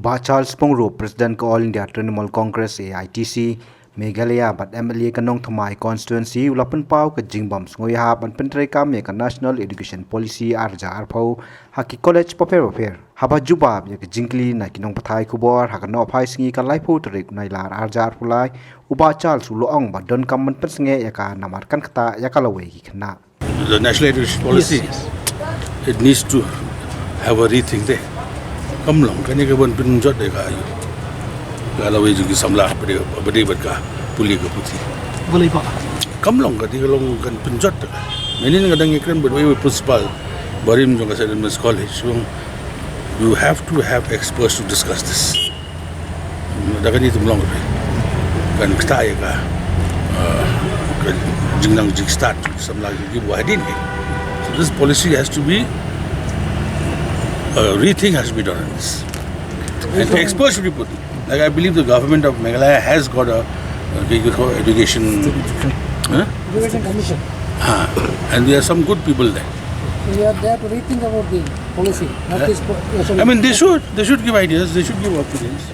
Uba Charles Pongro, President All India Trinamool Congress AITC, Meghalaya but MLA Kanong Thamai constituency ulapan pau ka jingbam ïarap an pentrai kam ya ka National Education Policy arja arpau haki college paper haba jubab ya ka jingkli na kinong pathai kubor haka no phai singi ka laipu tarik nailar arja arpulai Uba Charles uloong ba don kam man pensnge ya ka namarkan ktah ya ka lawei ki khna. The National Education Policy, it needs to have a rethink there. Come long, can you go and pin jot de ka you? Lawei juga samla beri berkah pulih ke putih. Boleh pak. Come long, ketika long kan penjat. Ini ni kadang iklan berdua principal barim juga saya di college. So you have to have experts to discuss this. Dah kan itu long lebih. Kan ktah ya ka. Jingnang jig start samla lagi buat ini. So this policy has to be rethink has to be done on this. And the experts should be put. Like I believe the government of Meghalaya has got a education commission. And there are some good people there. We are there to rethink about the policy. Not this. I mean, they should give ideas. They should give opinions.